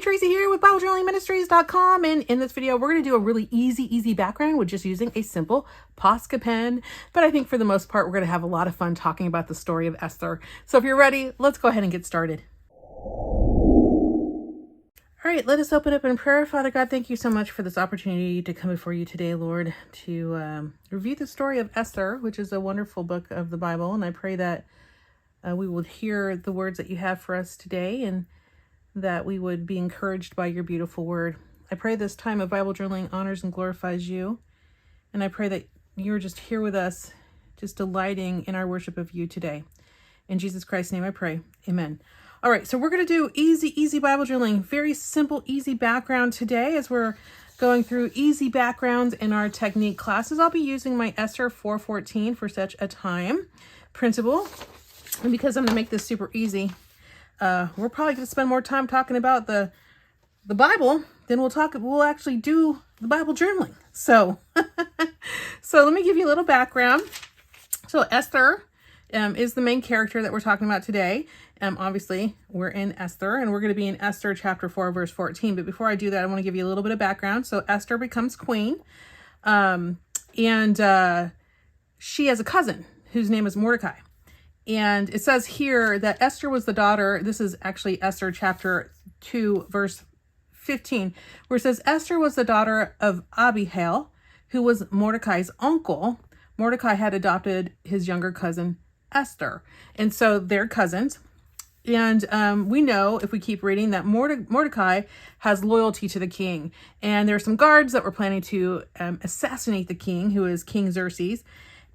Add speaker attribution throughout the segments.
Speaker 1: Hey, Tracie here with BibleJournalingMinistries.com, and in this video we're going to do a really easy background with just using a simple Posca pen. But I think for the most part we're going to have a lot of fun talking about the story of Esther. So if you're ready, let's go ahead and get started. All right, let us open up in prayer. Father God, thank you so much for this opportunity to come before you today, Lord, to review the story of Esther, which is a wonderful book of the Bible. And I pray that we would hear the words that you have for us today, and that we would be encouraged by your beautiful word. I pray this time of Bible journaling honors and glorifies you. And I pray that you're just here with us, just delighting in our worship of you today. In Jesus Christ's name I pray. Amen. All right, so we're going to do easy Bible journaling. Very simple, easy background today as we're going through easy backgrounds in our technique classes. I'll be using my Esther 4:14 for such a time principle. And because I'm going to make this super easy, we're probably going to spend more time talking about the Bible than we'll actually do the Bible journaling. So, so let me give you a little background. So Esther is the main character that we're talking about today. Obviously, we're in Esther, and we're going to be in Esther chapter 4, verse 14. But before I do that, I want to give you a little bit of background. So Esther becomes queen, and she has a cousin whose name is Mordecai. And it says here that Esther was the daughter, this is actually Esther chapter 2, verse 15, where it says, Esther was the daughter of Abihail, who was Mordecai's uncle. Mordecai had adopted his younger cousin, Esther. And so they're cousins. And we know, if we keep reading, that Mordecai has loyalty to the king. And there are some guards that were planning to assassinate the king, who is King Xerxes.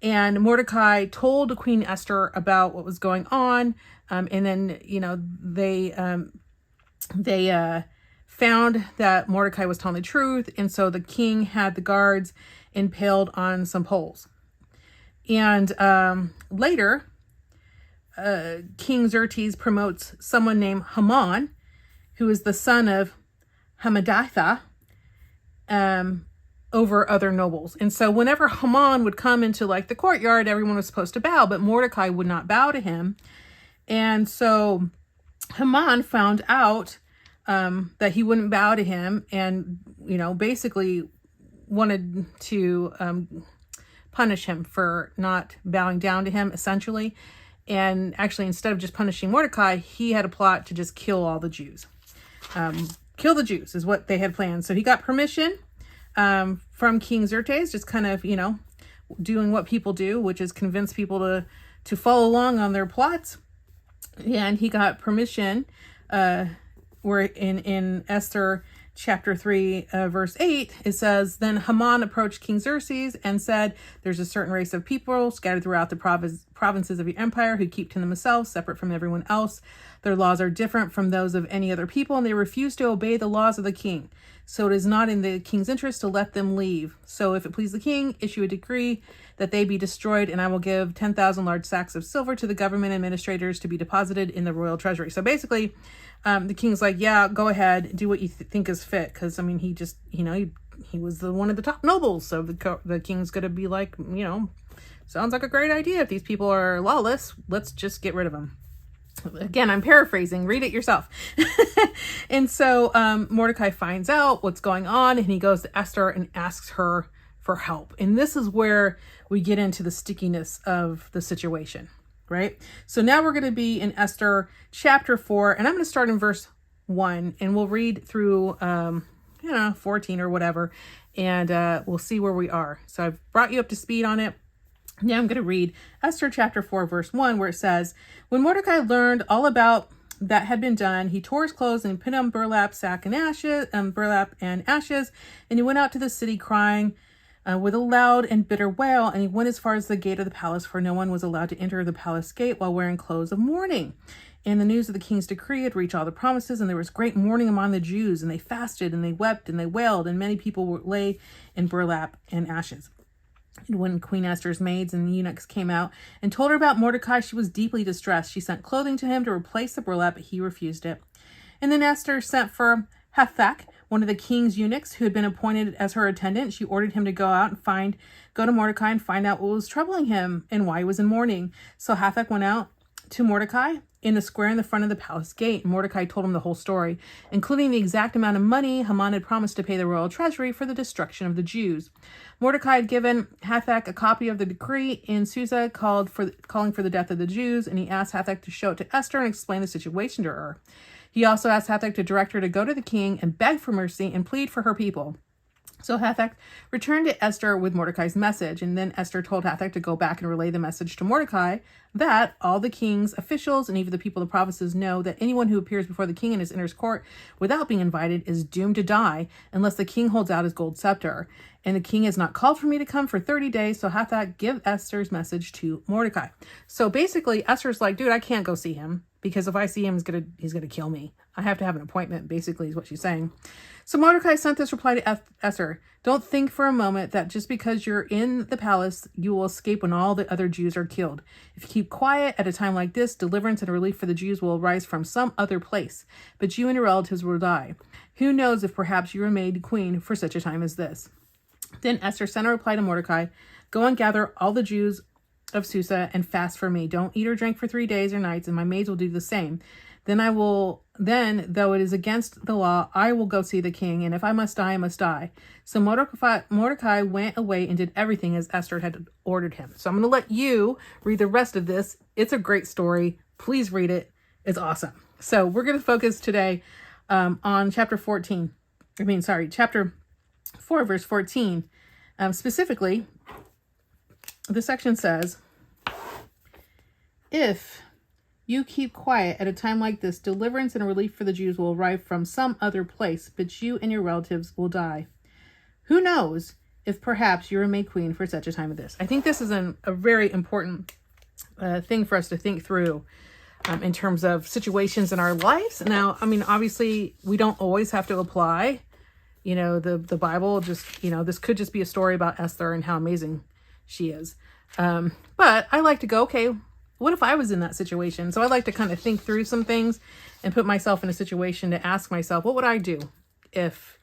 Speaker 1: And Mordecai told Queen Esther about what was going on. And then, they found that Mordecai was telling the truth. And so the king had the guards impaled on some poles. And later, King Xerxes promotes someone named Haman, who is the son of Hammedatha, over other nobles. And so whenever Haman would come into the courtyard, everyone was supposed to bow, but Mordecai would not bow to him. And so Haman found out that he wouldn't bow to him, and basically wanted to punish him for not bowing down to him, essentially. And actually, instead of just punishing Mordecai, he had a plot to just kill all the Jews. Kill the Jews is what they had planned. So he got permission from King Xerxes, just kind of, doing what people do, which is convince people to follow along on their plots. And he got permission, where in Esther chapter 3, verse 8, it says, Then Haman approached King Xerxes and said, There's a certain race of people scattered throughout the provinces of your empire who keep to themselves, separate from everyone else. Their laws are different from those of any other people, and they refuse to obey the laws of the king. So it is not in the king's interest to let them leave. So if it please the king, issue a decree that they be destroyed, and I will give 10,000 large sacks of silver to the government administrators to be deposited in the royal treasury. So basically, the king's like, yeah, go ahead, do what you think is fit. Because, he just, he was one of the top nobles. So the king's going to be like, sounds like a great idea. If these people are lawless, let's just get rid of them. Again, I'm paraphrasing. Read it yourself. And so Mordecai finds out what's going on, and he goes to Esther and asks her for help. And this is where we get into the stickiness of the situation, right? So now we're going to be in Esther chapter 4, and I'm going to start in verse 1, and we'll read through 14 or whatever, and we'll see where we are. So I've brought you up to speed on it. Now I'm going to read Esther chapter 4, verse 1, where it says, When Mordecai learned all about that had been done, he tore his clothes and put on burlap and ashes, and he went out to the city crying with a loud and bitter wail, and he went as far as the gate of the palace, for no one was allowed to enter the palace gate while wearing clothes of mourning. And the news of the king's decree had reached all the provinces, and there was great mourning among the Jews, and they fasted, and they wept, and they wailed, and many people lay in burlap and ashes. And when Queen Esther's maids and eunuchs came out and told her about Mordecai, she was deeply distressed. She sent clothing to him to replace the burlap, but he refused it. And then Esther sent for Hathach, one of the king's eunuchs who had been appointed as her attendant. She ordered him to go out and go to Mordecai and find out what was troubling him and why he was in mourning. So Hathach went out to Mordecai in the square in the front of the palace gate. Mordecai told him the whole story, including the exact amount of money Haman had promised to pay the royal treasury for the destruction of the Jews. Mordecai had given Hathach a copy of the decree in Susa calling for the death of the Jews, and he asked Hathach to show it to Esther and explain the situation to her. He also asked Hathach to direct her to go to the king and beg for mercy and plead for her people. So Hathach returned to Esther with Mordecai's message, and then Esther told Hathach to go back and relay the message to Mordecai that all the king's officials and even the people of the provinces know that anyone who appears before the king in his inner court without being invited is doomed to die unless the king holds out his gold scepter. And the king has not called for me to come for 30 days, so Hathach give Esther's message to Mordecai. So basically, Esther's like, dude, I can't go see him because if I see him, he's gonna kill me. I have to have an appointment, basically, is what she's saying. So Mordecai sent this reply to Esther. Don't think for a moment that just because you're in the palace, you will escape when all the other Jews are killed. If you keep quiet at a time like this, deliverance and relief for the Jews will arise from some other place, but you and your relatives will die. Who knows if perhaps you are made queen for such a time as this. Then Esther sent a reply to Mordecai, go and gather all the Jews of Susa and fast for me. Don't eat or drink for 3 days or nights, and my maids will do the same. Then, though it is against the law, I will go see the king, and if I must die, I must die. So Mordecai went away and did everything as Esther had ordered him. So I'm going to let you read the rest of this. It's a great story. Please read it. It's awesome. So we're going to focus today on chapter 4, verse 14. Specifically, the section says, if you keep quiet at a time like this, deliverance and relief for the Jews will arrive from some other place, but you and your relatives will die. Who knows if perhaps you are made queen for such a time as this. I think this is a very important thing for us to think through in terms of situations in our lives. Now, I mean, obviously, we don't always have to apply, the Bible. Just, this could just be a story about Esther and how amazing she is. But I like to go, okay, what if I was in that situation? So I like to kind of think through some things and put myself in a situation to ask myself, what would I do if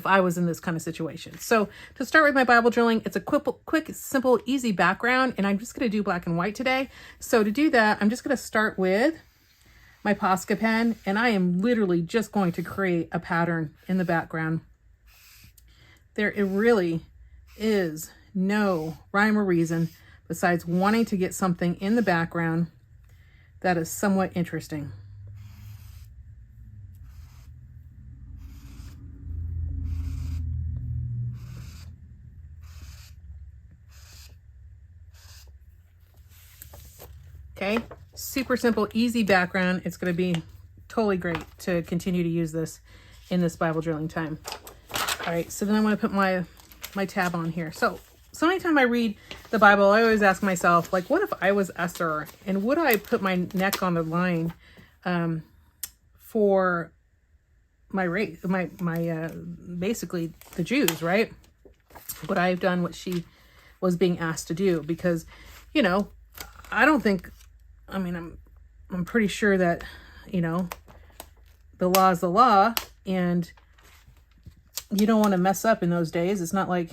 Speaker 1: I was in this kind of situation? So to start with my Bible drilling, it's a quick, simple, easy background, and I'm just going to do black and white today. So to do that, I'm just going to start with my Posca Pen, and I am literally just going to create a pattern in the background. It really is no rhyme or reason besides wanting to get something in the background that is somewhat interesting. Okay, super simple, easy background. It's going to be totally great to continue to use this in this Bible drilling time. All right, so then I want to put my tab on here. So anytime I read the Bible, I always ask myself, like, what if I was Esther, and would I put my neck on the line for my race, basically the Jews, right? Would I have done what she was being asked to do? Because, I don't think, I'm pretty sure that, the law is the law, and you don't want to mess up in those days. It's not like,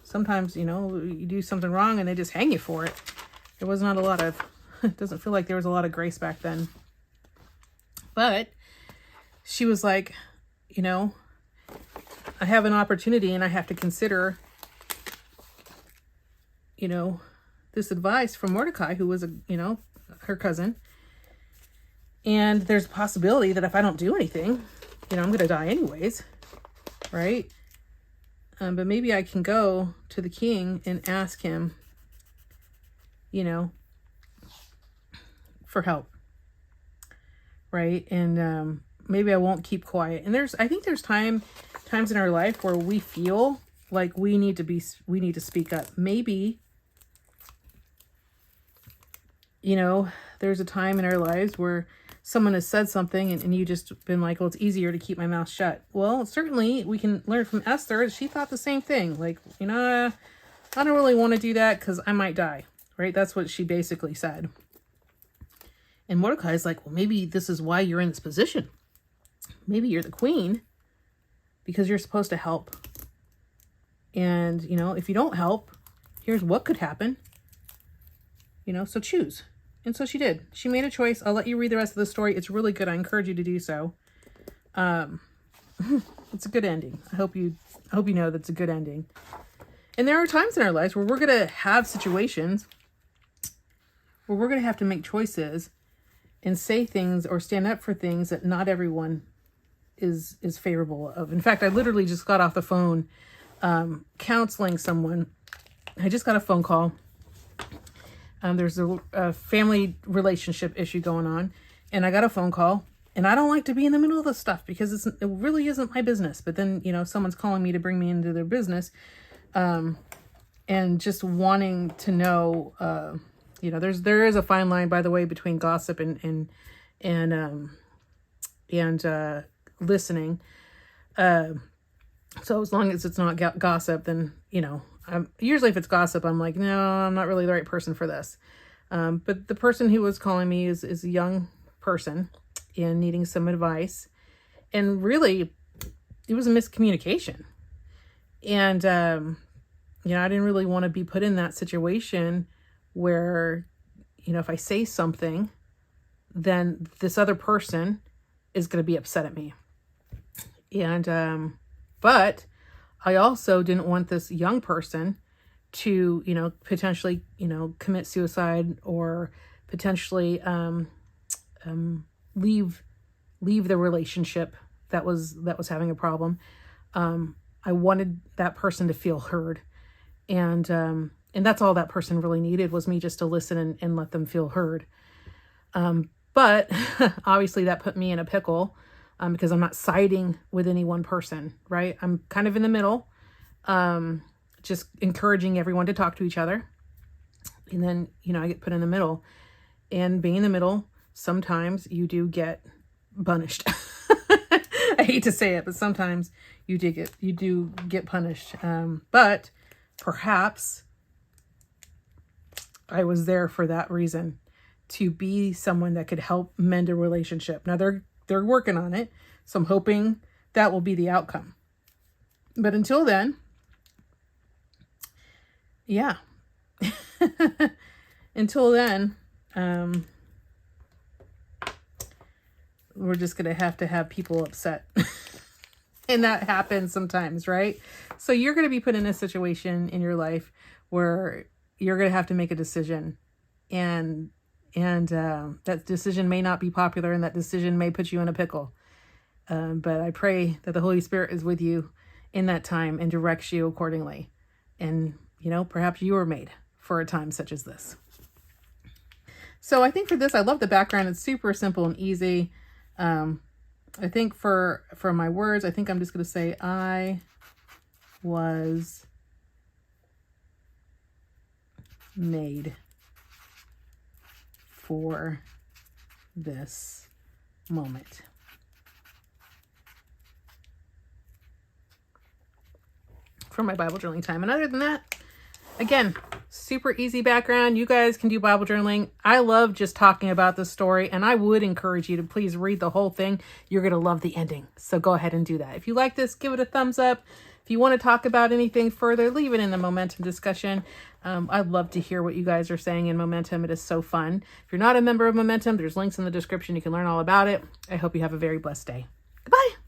Speaker 1: sometimes, you do something wrong and they just hang you for it. There was not a lot of, it doesn't feel like there was a lot of grace back then. But she was like, I have an opportunity and I have to consider, this advice from Mordecai, who was her cousin. And there's a possibility that if I don't do anything, I'm going to die anyways. Right? But maybe I can go to the king and ask him, for help. Right? And maybe I won't keep quiet. And I think there's times in our life where we feel like we need to speak up. Maybe, there's a time in our lives where someone has said something and you just been like, well, it's easier to keep my mouth shut. Well, certainly we can learn from Esther. She thought the same thing. Like, I don't really want to do that because I might die. Right? That's what she basically said. And Mordecai is like, well, maybe this is why you're in this position. Maybe you're the queen because you're supposed to help. And, if you don't help, here's what could happen. So choose. And so she did. She made a choice. I'll let you read the rest of the story. It's really good. I encourage you to do so. It's a good ending. I hope you know that's a good ending. And there are times in our lives where we're going to have situations where we're going to have to make choices and say things or stand up for things that not everyone is favorable of. In fact, I literally just got off the phone counseling someone. I just got a phone call. There's a family relationship issue going on, and I got a phone call. And I don't like to be in the middle of this stuff because it really isn't my business. But then, someone's calling me to bring me into their business, and just wanting to know, there is a fine line, by the way, between gossip and listening. So as long as it's not gossip, then, usually if it's gossip, I'm like, no, I'm not really the right person for this. But the person who was calling me is a young person and needing some advice. And really, it was a miscommunication. And, I didn't really want to be put in that situation where, if I say something, then this other person is going to be upset at me. And, but I also didn't want this young person to, potentially, commit suicide or potentially, leave the relationship that was having a problem. I wanted that person to feel heard. And that's all that person really needed, was me just to listen and let them feel heard. But obviously that put me in a pickle, because I'm not siding with any one person, right? I'm kind of in the middle, just encouraging everyone to talk to each other. And then, I get put in the middle, and being in the middle, sometimes you do get punished. I hate to say it, but sometimes you do get punished. But perhaps I was there for that reason, to be someone that could help mend a relationship. Now they're working on it, so I'm hoping that will be the outcome. But until then, yeah. Until then, we're just going to have people upset. And that happens sometimes, right? So you're going to be put in a situation in your life where you're going to have to make a decision. And that decision may not be popular, and that decision may put you in a pickle. But I pray that the Holy Spirit is with you in that time and directs you accordingly. And, perhaps you were made for a time such as this. So I think for this, I love the background. It's super simple and easy. I think for my words, I think I'm just going to say, I was made for this moment. For my Bible journaling time. And other than that, again, super easy background. You guys can do Bible journaling. I love just talking about this story, and I would encourage you to please read the whole thing. You're going to love the ending. So go ahead and do that. If you like this, give it a thumbs up. If you want to talk about anything further, leave it in the Momentum discussion. I'd love to hear what you guys are saying in Momentum. It is so fun. If you're not a member of Momentum, there's links in the description. You can learn all about it. I hope you have a very blessed day. Goodbye.